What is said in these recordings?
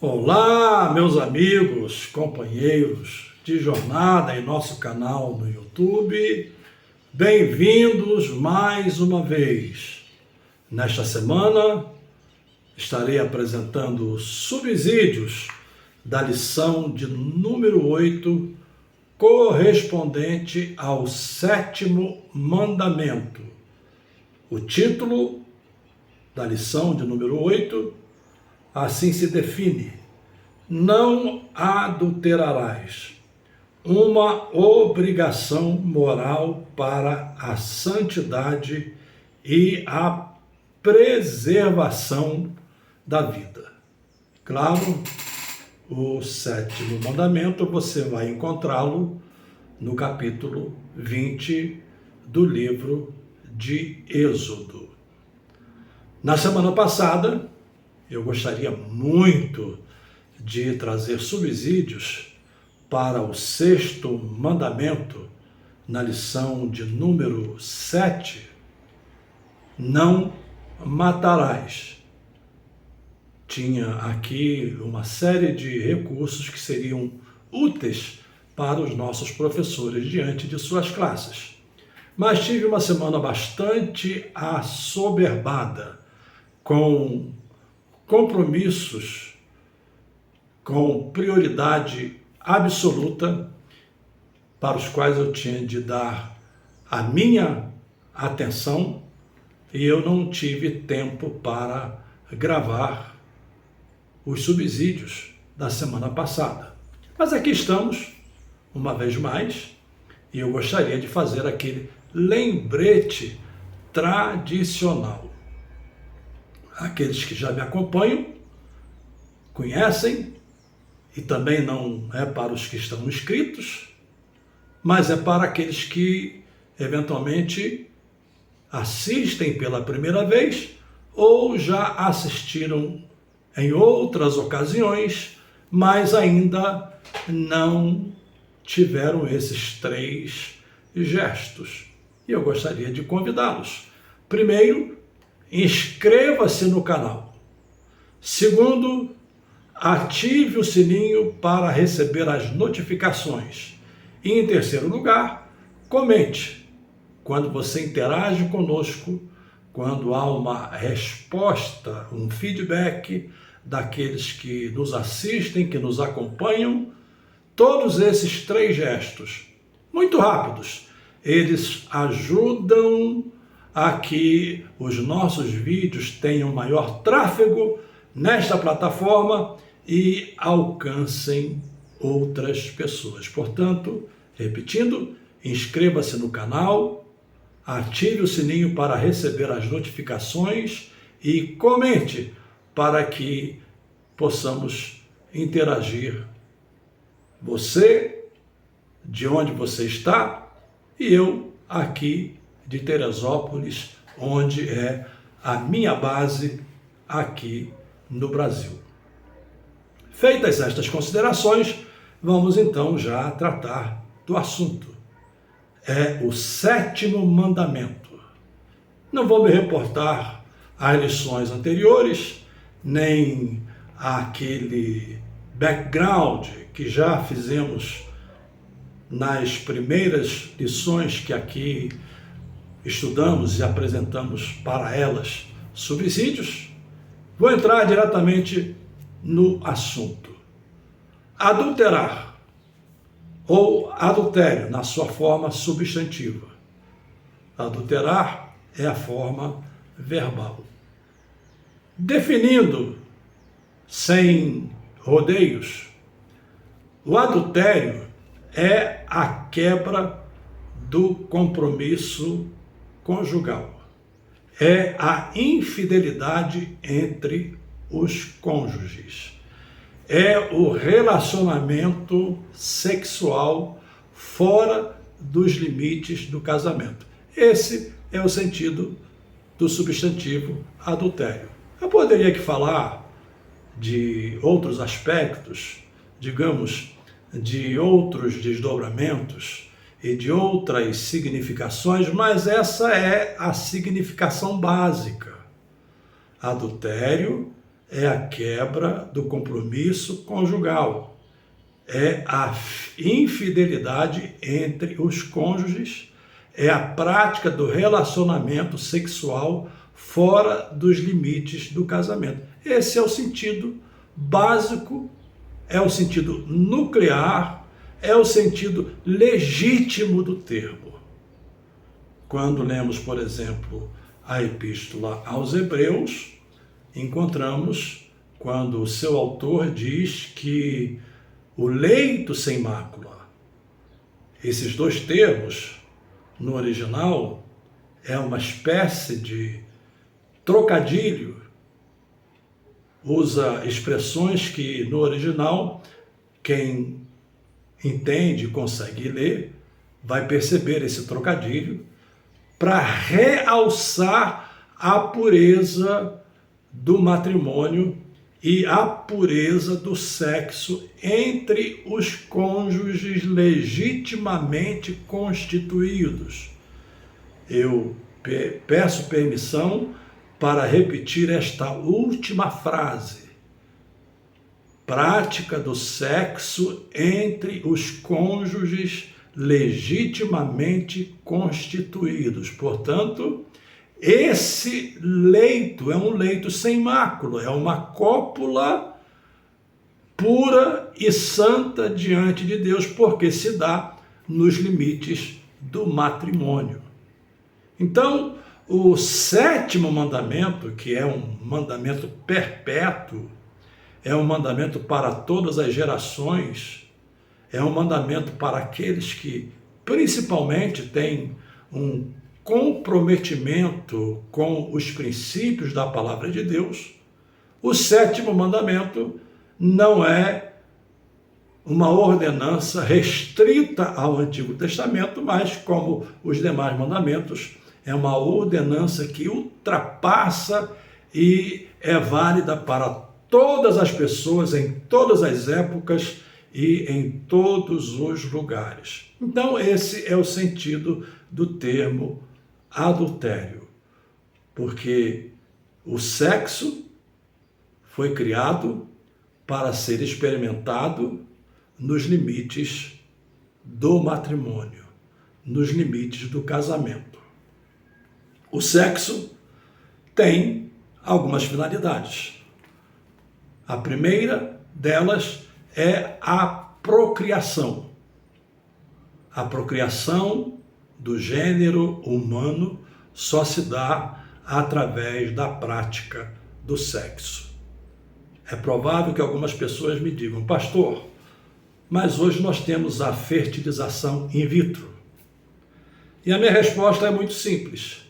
Olá, meus amigos, companheiros de jornada em nosso canal no YouTube. Bem-vindos mais uma vez. Nesta semana, estarei apresentando subsídios da lição de número 8, correspondente ao 7º mandamento. O título da lição de número 8 assim se define: não adulterarás, uma obrigação moral para a santidade e a preservação da vida. Claro, o 7º mandamento você vai encontrá-lo no capítulo 20 do livro de Êxodo. Na semana passada, eu gostaria muito de trazer subsídios para o 6º mandamento na lição de número 7, não matarás. Tinha aqui uma série de recursos que seriam úteis para os nossos professores diante de suas classes. Mas tive uma semana bastante assoberbada, com compromissos com prioridade absoluta para os quais eu tinha de dar a minha atenção e eu não tive tempo para gravar os subsídios da semana passada. Mas aqui estamos, uma vez mais, e eu gostaria de fazer aquele lembrete tradicional. Aqueles que já me acompanham conhecem, e também não é para os que estão inscritos, mas é para aqueles que eventualmente assistem pela primeira vez ou já assistiram em outras ocasiões, mas ainda não tiveram esses 3 gestos. E eu gostaria de convidá-los. Primeiro, inscreva-se no canal. Segundo, ative o sininho para receber as notificações. E em terceiro lugar, comente. Quando você interage conosco, quando há uma resposta, um feedback daqueles que nos assistem, que nos acompanham, todos esses 3 gestos, muito rápidos, eles ajudam a que os nossos vídeos tenham maior tráfego nesta plataforma e alcancem outras pessoas. Portanto, repetindo, inscreva-se no canal, ative o sininho para receber as notificações e comente para que possamos interagir. Você, de onde você está, e eu aqui de Teresópolis, onde é a minha base aqui no Brasil. Feitas estas considerações, vamos então já tratar do assunto. É o 7º mandamento. Não vou me reportar às lições anteriores, nem àquele background que já fizemos nas primeiras lições que aqui estudamos e apresentamos para elas subsídios. Vou entrar diretamente no assunto. Adulterar, ou adultério, na sua forma substantiva. Adulterar é a forma verbal. Definindo, sem rodeios, o adultério é a quebra do compromisso conjugal. É a infidelidade entre os cônjuges. É o relacionamento sexual fora dos limites do casamento. Esse é o sentido do substantivo adultério. Eu poderia aqui falar de outros aspectos, digamos, de outros desdobramentos e de outras significações, mas essa é a significação básica. Adultério é a quebra do compromisso conjugal, é a infidelidade entre os cônjuges, é a prática do relacionamento sexual fora dos limites do casamento. Esse é o sentido básico, é o sentido nuclear, é o sentido legítimo do termo. Quando lemos, por exemplo, a Epístola aos Hebreus, encontramos quando o seu autor diz que o leito sem mácula, esses dois termos, no original, é uma espécie de trocadilho, usa expressões que no original, quem entende e consegue ler, vai perceber esse trocadilho para realçar a pureza do matrimônio e a pureza do sexo entre os cônjuges legitimamente constituídos. Eu peço permissão para repetir esta última frase. Prática do sexo entre os cônjuges legitimamente constituídos. Portanto, esse leito é um leito sem mácula, é uma cópula pura e santa diante de Deus, porque se dá nos limites do matrimônio. Então, o sétimo mandamento, que é um mandamento perpétuo, é um mandamento para todas as gerações, é um mandamento para aqueles que principalmente têm um comprometimento com os princípios da palavra de Deus. O sétimo mandamento não é uma ordenança restrita ao Antigo Testamento, mas, como os demais mandamentos, é uma ordenança que ultrapassa e é válida para todas as pessoas, em todas as épocas e em todos os lugares. Então, esse é o sentido do termo adultério, porque o sexo foi criado para ser experimentado nos limites do matrimônio, nos limites do casamento. O sexo tem algumas finalidades. A primeira delas é a procriação. A procriação do gênero humano só se dá através da prática do sexo. É provável que algumas pessoas me digam: pastor, mas hoje nós temos a fertilização in vitro. E a minha resposta é muito simples.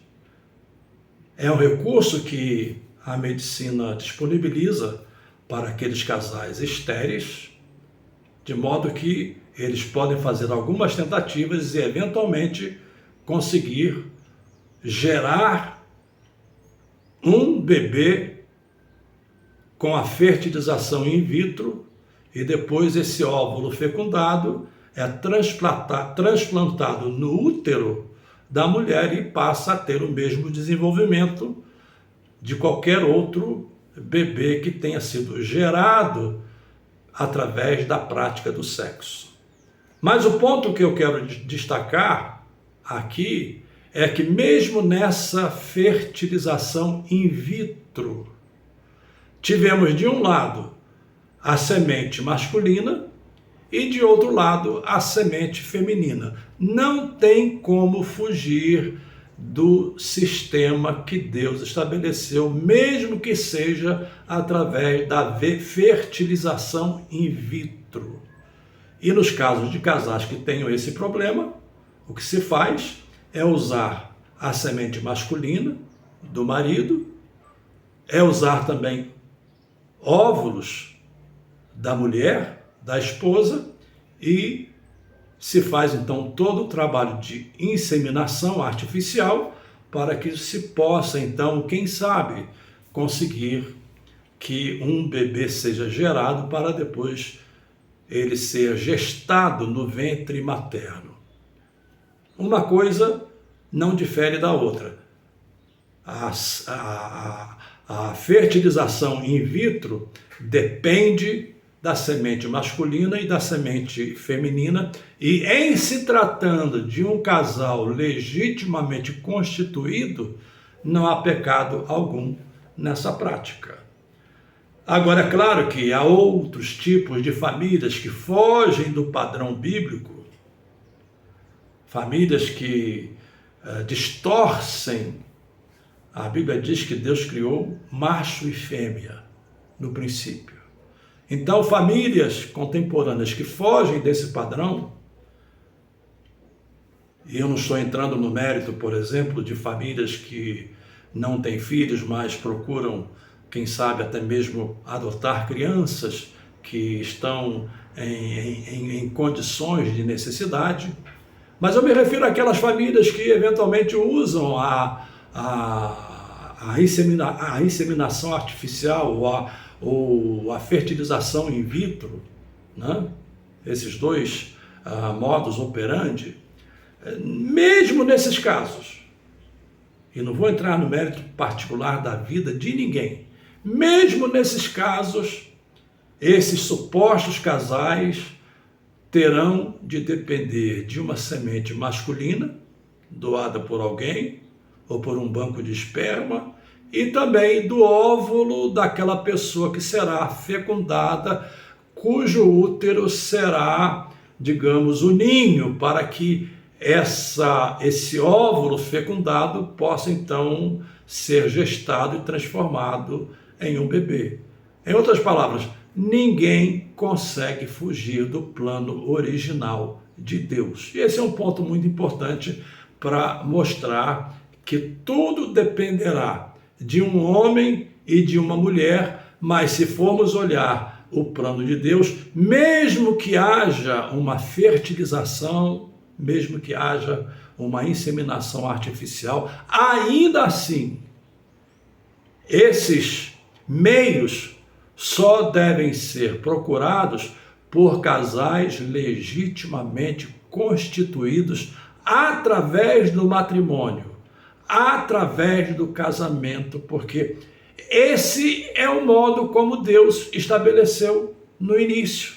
É um recurso que a medicina disponibiliza para aqueles casais estéreis, de modo que eles podem fazer algumas tentativas e, eventualmente, conseguir gerar um bebê com a fertilização in vitro, e depois esse óvulo fecundado é transplantado no útero da mulher e passa a ter o mesmo desenvolvimento de qualquer outro bebê que tenha sido gerado através da prática do sexo. Mas o ponto que eu quero destacar aqui é que mesmo nessa fertilização in vitro, tivemos de um lado a semente masculina e de outro lado a semente feminina. Não tem como fugir do sistema que Deus estabeleceu, mesmo que seja através da fertilização in vitro. E nos casos de casais que tenham esse problema, o que se faz é usar a semente masculina do marido, é usar também óvulos da mulher, da esposa, e se faz então todo o trabalho de inseminação artificial para que se possa então, quem sabe, conseguir que um bebê seja gerado para depois ele ser gestado no ventre materno. Uma coisa não difere da outra. A A fertilização in vitro depende da semente masculina e da semente feminina, e em se tratando de um casal legitimamente constituído, não há pecado algum nessa prática. Agora, é claro que há outros tipos de famílias que fogem do padrão bíblico, famílias que distorcem. A Bíblia diz que Deus criou macho e fêmea no princípio. Então, famílias contemporâneas que fogem desse padrão, e eu não estou entrando no mérito, por exemplo, de famílias que não têm filhos, mas procuram, quem sabe, até mesmo adotar crianças que estão em condições de necessidade. Mas eu me refiro àquelas famílias que eventualmente usam a inseminação artificial ou a fertilização in vitro, né? Esses dois modus operandi. Mesmo nesses casos, e não vou entrar no mérito particular da vida de ninguém, mesmo nesses casos, esses supostos casais terão de depender de uma semente masculina, doada por alguém, ou por um banco de esperma, e também do óvulo daquela pessoa que será fecundada, cujo útero será, digamos, o ninho, para que esse óvulo fecundado possa então ser gestado e transformado em um bebê. Em outras palavras, ninguém consegue fugir do plano original de Deus. E esse é um ponto muito importante para mostrar que tudo dependerá de um homem e de uma mulher, mas se formos olhar o plano de Deus, mesmo que haja uma fertilização, mesmo que haja uma inseminação artificial, ainda assim, esses meios só devem ser procurados por casais legitimamente constituídos através do matrimônio, através do casamento, porque esse é o modo como Deus estabeleceu no início.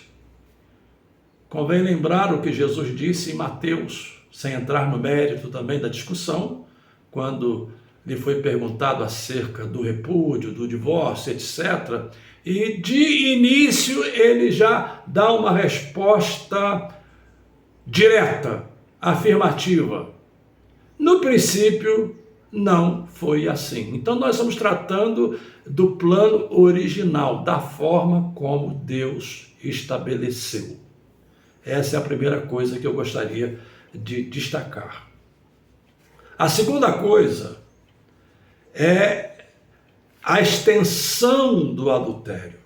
Convém lembrar o que Jesus disse em Mateus, sem entrar no mérito também da discussão, quando lhe foi perguntado acerca do repúdio, do divórcio, etc. E de início ele já dá uma resposta direta, afirmativa. No princípio, não foi assim. Então nós estamos tratando do plano original, da forma como Deus estabeleceu. Essa é a primeira coisa que eu gostaria de destacar. A segunda coisa é a extensão do adultério.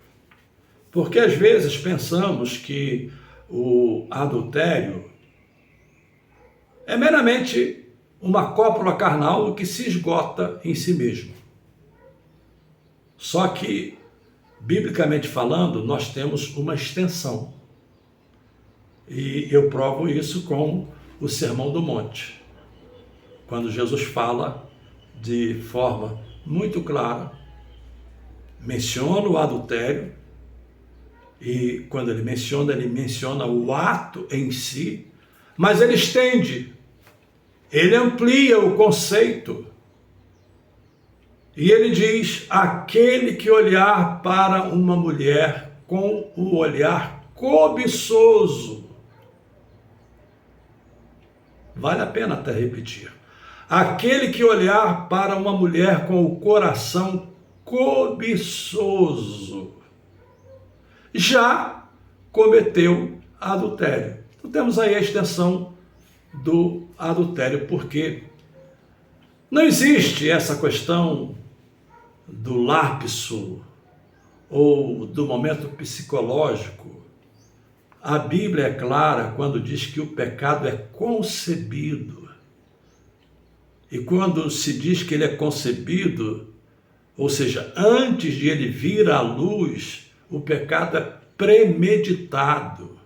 Porque às vezes pensamos que o adultério é meramente uma cópula carnal que se esgota em si mesmo. Só que, biblicamente falando, nós temos uma extensão. E eu provo isso com o Sermão do Monte, quando Jesus fala de forma muito clara, menciona o adultério, e quando ele menciona o ato em si, mas ele estende, ele amplia o conceito, e ele diz: aquele que olhar para uma mulher com o olhar cobiçoso. Vale a pena até repetir. Aquele que olhar para uma mulher com o coração cobiçoso já cometeu adultério. Então temos aí a extensão do adultério, porque não existe essa questão do lapso ou do momento psicológico. A Bíblia é clara quando diz que o pecado é concebido. E quando se diz que ele é concebido, ou seja, antes de ele vir à luz, o pecado é premeditado.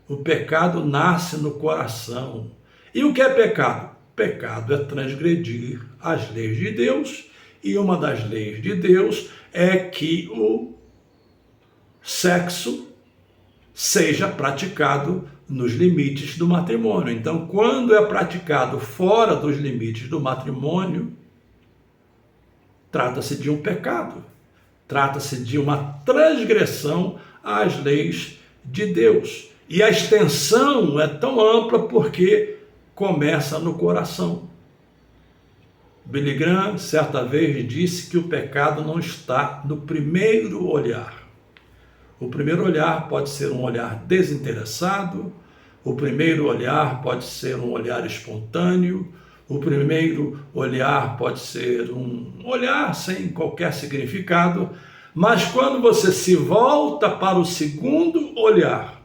O pecado nasce no coração. E o que é pecado? Pecado é transgredir as leis de Deus E uma das leis de Deus é que o sexo seja praticado nos limites do matrimônio. Então, quando é praticado fora dos limites do matrimônio, trata-se de um pecado, trata-se de uma transgressão às leis de Deus. E a extensão é tão ampla porque começa no coração. Billy Graham, certa vez, disse que o pecado não está no primeiro olhar. O primeiro olhar pode ser um olhar desinteressado, o primeiro olhar pode ser um olhar espontâneo, o primeiro olhar pode ser um olhar sem qualquer significado, mas quando você se volta para o segundo olhar,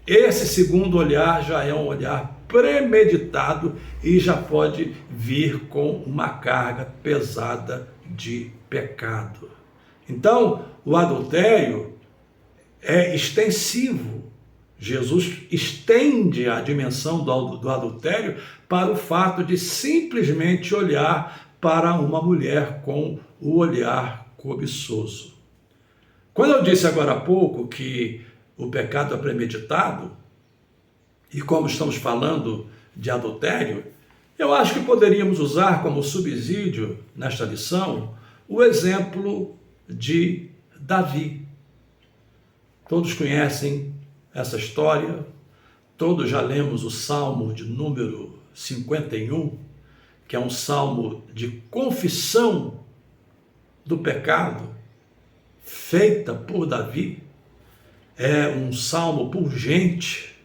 esse segundo olhar já é um olhar premeditado e já pode vir com uma carga pesada de pecado. Então, o adultério é extensivo. Jesus estende a dimensão do adultério para o fato de simplesmente olhar para uma mulher com o olhar cobiçoso. Quando eu disse agora há pouco que o pecado é premeditado, e como estamos falando de adultério, eu acho que poderíamos usar como subsídio nesta lição o exemplo de Davi. Todos conhecem essa história, todos já lemos o Salmo de número 51, que é um salmo de confissão do pecado, feita por Davi. É um salmo pungente,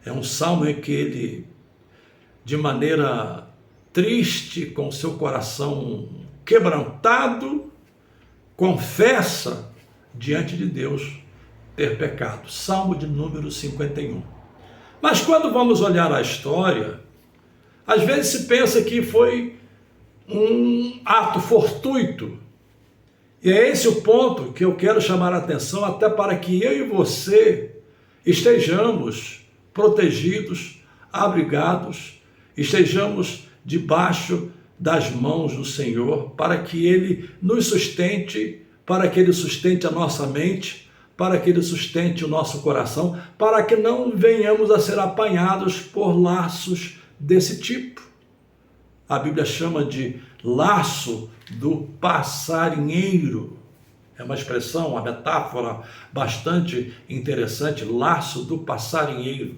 é um salmo em que ele, de maneira triste, com seu coração quebrantado, confessa diante de Deus ter pecado. Salmo de número 51. Mas quando vamos olhar a história, às vezes se pensa que foi um ato fortuito. E é esse o ponto que eu quero chamar a atenção, até para que eu e você estejamos protegidos, abrigados, estejamos debaixo das mãos do Senhor, para que Ele nos sustente, para que Ele sustente a nossa mente, para que Ele sustente o nosso coração, para que não venhamos a ser apanhados por laços desse tipo. A Bíblia chama de laço do passarinheiro. É uma expressão, uma metáfora bastante interessante, laço do passarinheiro.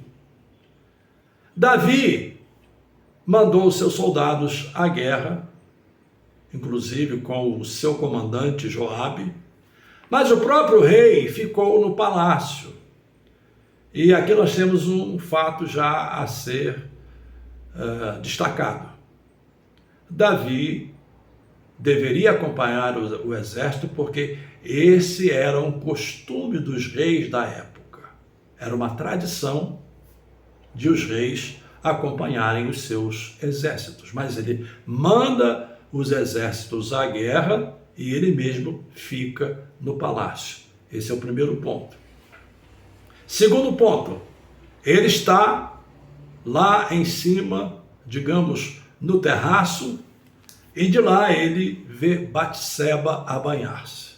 Davi mandou seus soldados à guerra, inclusive com o seu comandante Joabe, mas o próprio rei ficou no palácio. E aqui nós temos um fato já a ser destacado. Davi deveria acompanhar o exército, porque esse era um costume dos reis da época. Era uma tradição de os reis acompanharem os seus exércitos. Mas ele manda os exércitos à guerra e ele mesmo fica no palácio. Esse é o primeiro ponto. Segundo ponto, ele está lá em cima, digamos, no terraço, e de lá ele vê Batseba a banhar-se.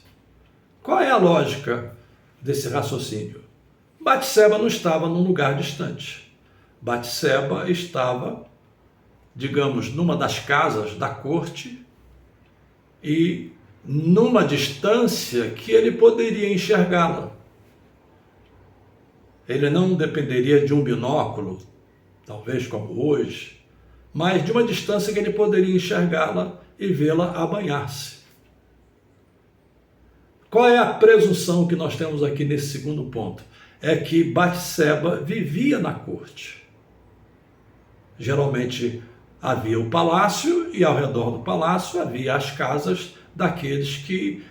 Qual é a lógica desse raciocínio? Batseba não estava num lugar distante. Batseba estava, digamos, numa das casas da corte e numa distância que ele poderia enxergá-la. Ele não dependeria de um binóculo, talvez como hoje, mas de uma distância que ele poderia enxergá-la e vê-la a banhar-se. Qual é a presunção que nós temos aqui nesse segundo ponto? É que Batseba vivia na corte. Geralmente havia o palácio e ao redor do palácio havia as casas daqueles que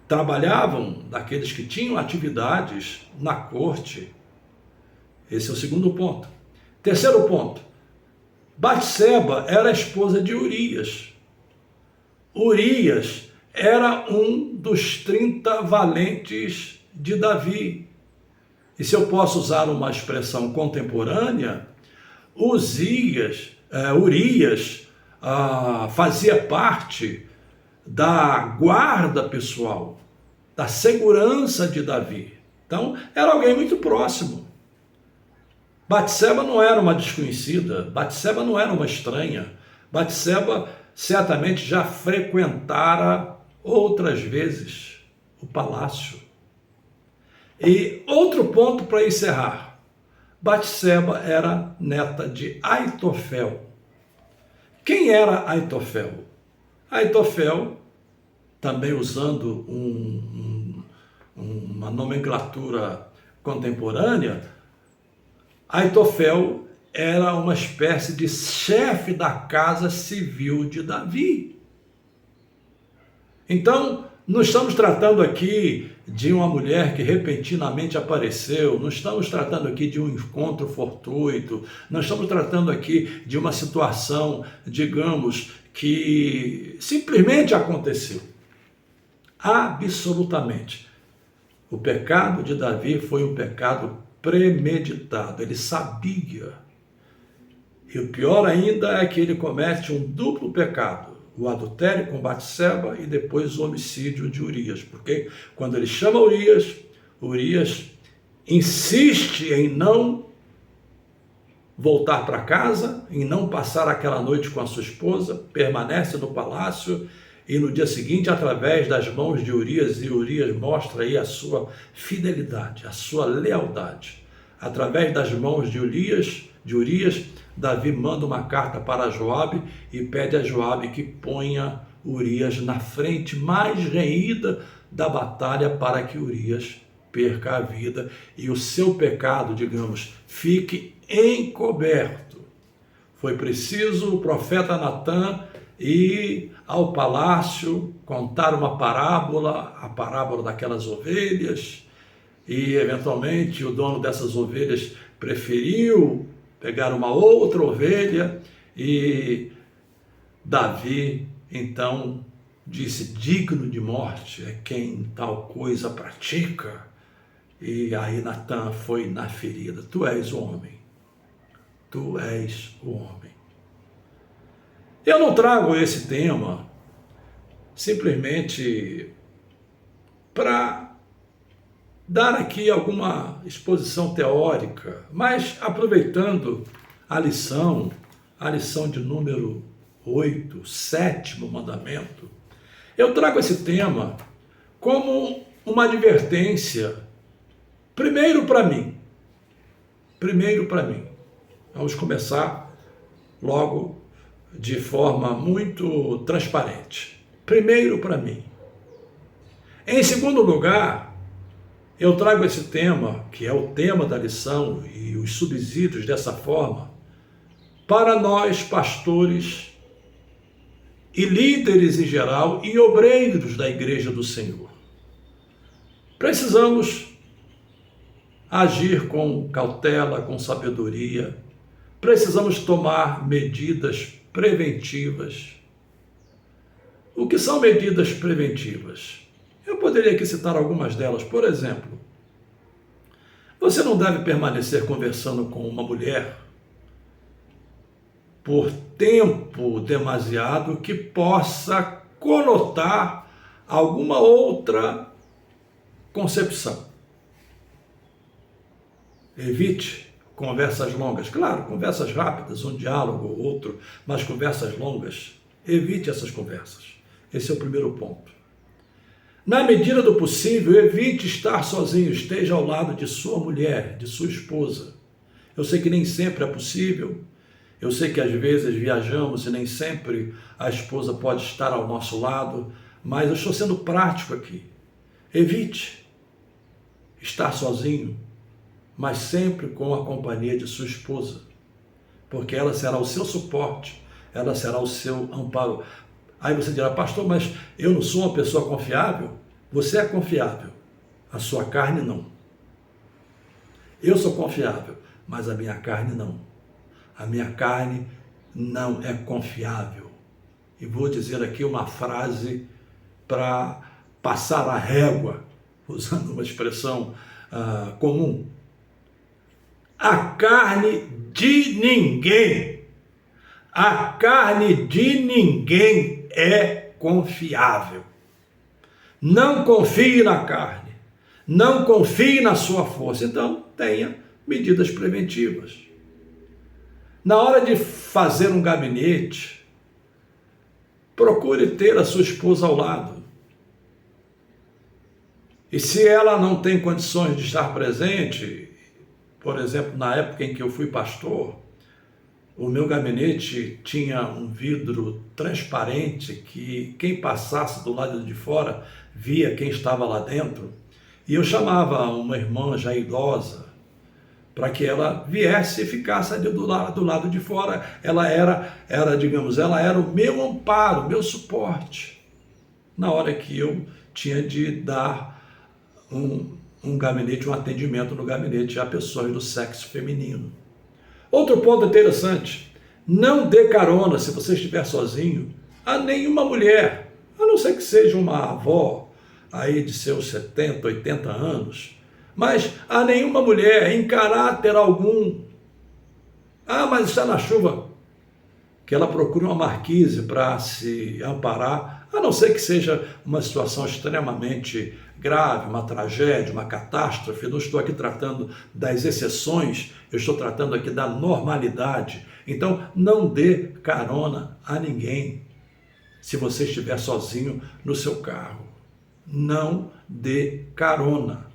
trabalhavam, daqueles que tinham atividades na corte. Esse é o segundo ponto. Terceiro ponto. Batseba era a esposa de Urias. Urias era um dos 30 valentes de Davi. E se eu posso usar uma expressão contemporânea, Urias fazia parte da guarda pessoal, da segurança de Davi. Então, era alguém muito próximo. Batseba não era uma desconhecida, Batseba não era uma estranha. Batseba certamente já frequentara outras vezes o palácio. E outro ponto para encerrar. Batseba era neta de Aitofel. Quem era Aitofel? Aitofel, também usando uma nomenclatura contemporânea, Aitofel era uma espécie de chefe da casa civil de Davi. Então, não estamos tratando aqui de uma mulher que repentinamente apareceu, não estamos tratando aqui de um encontro fortuito, não estamos tratando aqui de uma situação, digamos, que simplesmente aconteceu. Absolutamente. O pecado de Davi foi um pecado premeditado, ele sabia. E o pior ainda é que ele comete um duplo pecado, o adultério com Batseba e depois o homicídio de Urias, porque quando ele chama Urias, Urias insiste em não voltar para casa, em não passar aquela noite com a sua esposa, permanece no palácio e no dia seguinte, através das mãos de Urias, e Urias mostra aí a sua fidelidade, a sua lealdade. Através das mãos de Urias, Davi manda uma carta para Joabe e pede a Joabe que ponha Urias na frente mais renhida da batalha para que Urias perca a vida e o seu pecado, digamos, fique encoberto. Foi preciso o profeta Natã ir ao palácio, contar uma parábola, a parábola daquelas ovelhas, e eventualmente o dono dessas ovelhas preferiu pegar uma outra ovelha, e Davi então disse: digno de morte é quem tal coisa pratica. E aí Natã foi na ferida: tu és o homem, tu és o homem. Eu não trago esse tema simplesmente para dar aqui alguma exposição teórica, mas aproveitando a lição de número 8, sétimo mandamento, eu trago esse tema como uma advertência, primeiro para mim. Vamos começar logo de forma muito transparente. Primeiro para mim. Em segundo lugar, eu trago esse tema, que é o tema da lição, e os subsídios dessa forma, para nós pastores e líderes em geral e obreiros da Igreja do Senhor. Precisamos agir com cautela, com sabedoria, precisamos tomar medidas preventivas. O que são medidas preventivas? Eu poderia aqui citar algumas delas. Por exemplo, você não deve permanecer conversando com uma mulher por tempo demasiado que possa conotar alguma outra concepção. Evite conversas longas. Claro, conversas rápidas, um diálogo ou outro, mas conversas longas. Evite essas conversas. Esse é o primeiro ponto. Na medida do possível, evite estar sozinho, esteja ao lado de sua mulher, de sua esposa. Eu sei que nem sempre é possível, eu sei que às vezes viajamos e nem sempre a esposa pode estar ao nosso lado, mas eu estou sendo prático aqui. Evite estar sozinho, mas sempre com a companhia de sua esposa, porque ela será o seu suporte, ela será o seu amparo. Aí você dirá: pastor, mas eu não sou uma pessoa confiável? Você é confiável, a sua carne não. Eu sou confiável, mas a minha carne não. A minha carne não é confiável. E vou dizer aqui uma frase para passar a régua, usando uma expressão comum. A carne de ninguém é confiável. Não confie na carne, não confie na sua força. Então, tenha medidas preventivas. Na hora de fazer um gabinete, procure ter a sua esposa ao lado. E se ela não tem condições de estar presente, por exemplo, na época em que eu fui pastor, o meu gabinete tinha um vidro transparente que quem passasse do lado de fora via quem estava lá dentro. E eu chamava uma irmã já idosa para que ela viesse e ficasse ali do lado de fora. Ela era o meu amparo, o meu suporte, na hora que eu tinha de dar um gabinete, um atendimento no gabinete a pessoas do sexo feminino. Outro ponto interessante, não dê carona, se você estiver sozinho, a nenhuma mulher, a não ser que seja uma avó aí de seus 70, 80 anos, mas a nenhuma mulher em caráter algum. Mas está na chuva. Que ela procure uma marquise para se amparar, a não ser que seja uma situação extremamente grave, uma tragédia, uma catástrofe. Eu não estou aqui tratando das exceções, eu estou tratando aqui da normalidade. Então, não dê carona a ninguém se você estiver sozinho no seu carro. Não dê carona.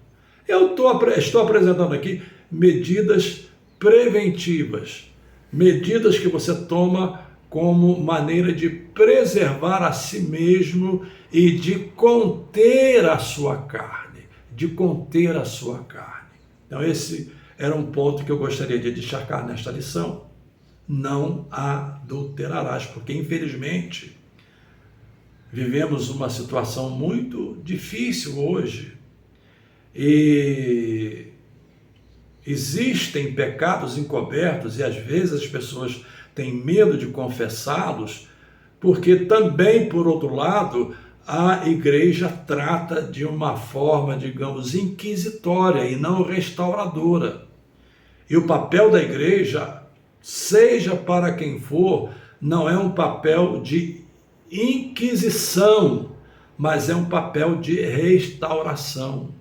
Eu estou apresentando aqui medidas preventivas, medidas que você toma como maneira de preservar a si mesmo e de conter a sua carne, Então esse era um ponto que eu gostaria de destacar nesta lição. Não adulterarás, porque infelizmente vivemos uma situação muito difícil hoje e existem pecados encobertos e às vezes as pessoas têm medo de confessá-los, porque também, por outro lado, a igreja trata de uma forma, digamos, inquisitória e não restauradora. E o papel da igreja, seja para quem for, não é um papel de inquisição, mas é um papel de restauração.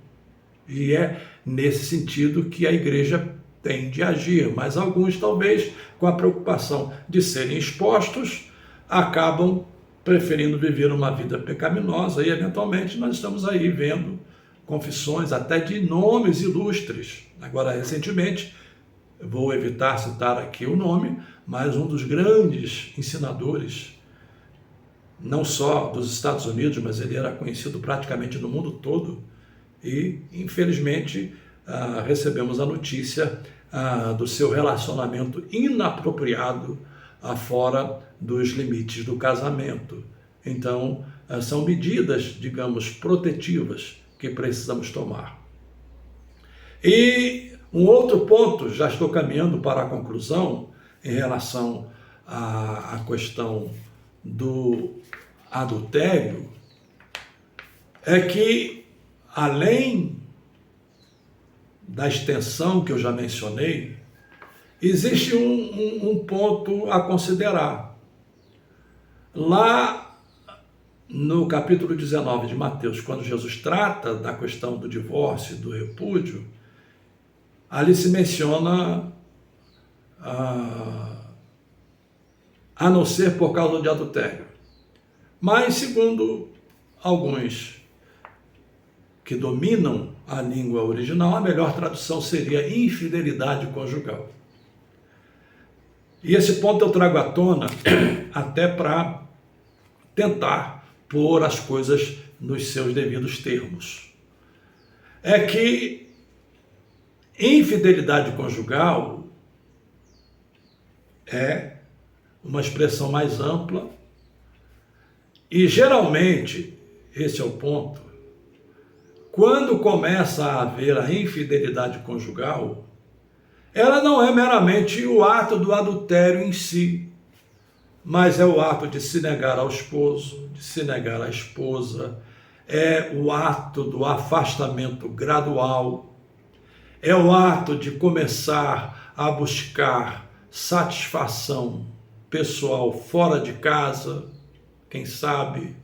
E é nesse sentido que a igreja tem de agir, mas alguns talvez com a preocupação de serem expostos, acabam preferindo viver uma vida pecaminosa e eventualmente nós estamos aí vendo confissões até de nomes ilustres. Agora, recentemente, vou evitar citar aqui o nome, mas um dos grandes ensinadores, não só dos Estados Unidos, mas ele era conhecido praticamente no mundo todo, e infelizmente recebemos a notícia do seu relacionamento inapropriado fora dos limites do casamento. Então, são medidas, digamos, protetivas que precisamos tomar. E um outro ponto, já estou caminhando para a conclusão, em relação à questão do adultério, é que, além da extensão que eu já mencionei, existe um ponto a considerar. Lá no capítulo 19 de Mateus, quando Jesus trata da questão do divórcio e do repúdio, ali se menciona a não ser por causa de adultério. Mas, segundo alguns que dominam a língua original, a melhor tradução seria infidelidade conjugal. E esse ponto eu trago à tona até para tentar pôr as coisas nos seus devidos termos. É que infidelidade conjugal é uma expressão mais ampla e geralmente, esse é o ponto, quando começa a haver a infidelidade conjugal, ela não é meramente o ato do adultério em si, mas é o ato de se negar ao esposo, de se negar à esposa, é o ato do afastamento gradual, é o ato de começar a buscar satisfação pessoal fora de casa, quem sabe,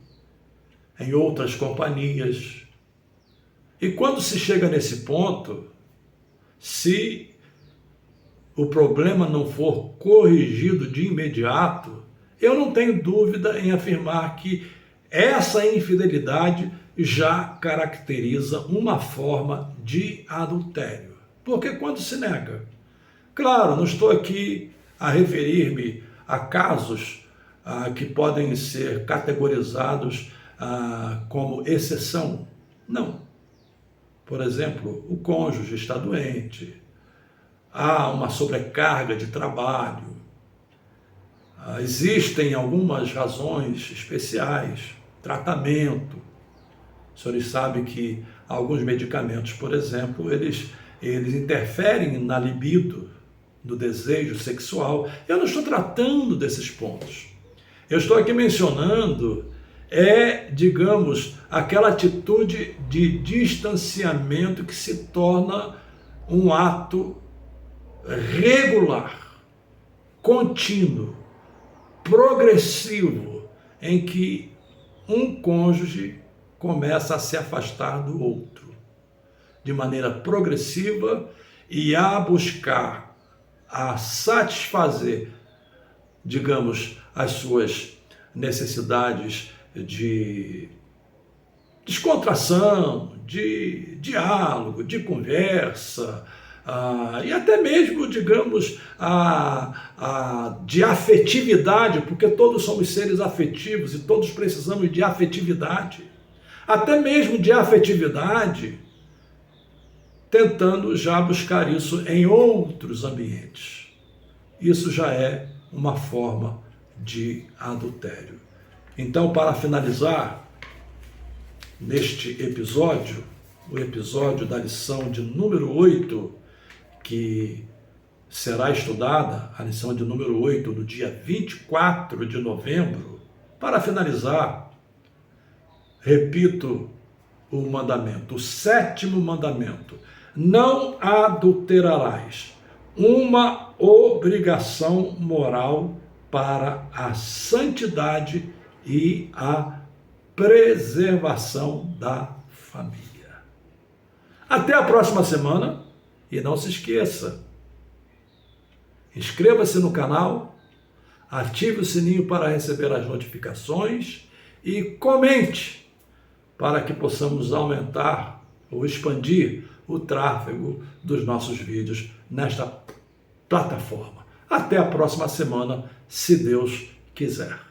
em outras companhias. E quando se chega nesse ponto, se o problema não for corrigido de imediato, eu não tenho dúvida em afirmar que essa infidelidade já caracteriza uma forma de adultério. Porque quando se nega, claro, não estou aqui a referir-me a casos que podem ser categorizados como exceção. Não. Por exemplo, o cônjuge está doente, há uma sobrecarga de trabalho, existem algumas razões especiais, tratamento. Os senhores sabem que alguns medicamentos, por exemplo, eles interferem na libido, do desejo sexual. Eu não estou tratando desses pontos. Eu estou aqui mencionando, digamos, aquela atitude de distanciamento que se torna um ato regular, contínuo, progressivo, em que um cônjuge começa a se afastar do outro, de maneira progressiva e a buscar, a satisfazer, digamos, as suas necessidades de descontração, de diálogo, de conversa, e até mesmo, digamos, de afetividade, porque todos somos seres afetivos e todos precisamos de afetividade, até mesmo de afetividade, tentando já buscar isso em outros ambientes. Isso já é uma forma de adultério. Então, para finalizar, neste episódio, o episódio da lição de número 8, que será estudada, a lição de número 8, no dia 24 de novembro, para finalizar, repito o mandamento, o 7º mandamento: não adulterarás, uma obrigação moral para a santidade e a preservação da família. Até a próxima semana e não se esqueça, inscreva-se no canal, ative o sininho para receber as notificações e comente para que possamos aumentar ou expandir o tráfego dos nossos vídeos nesta plataforma. Até a próxima semana, se Deus quiser.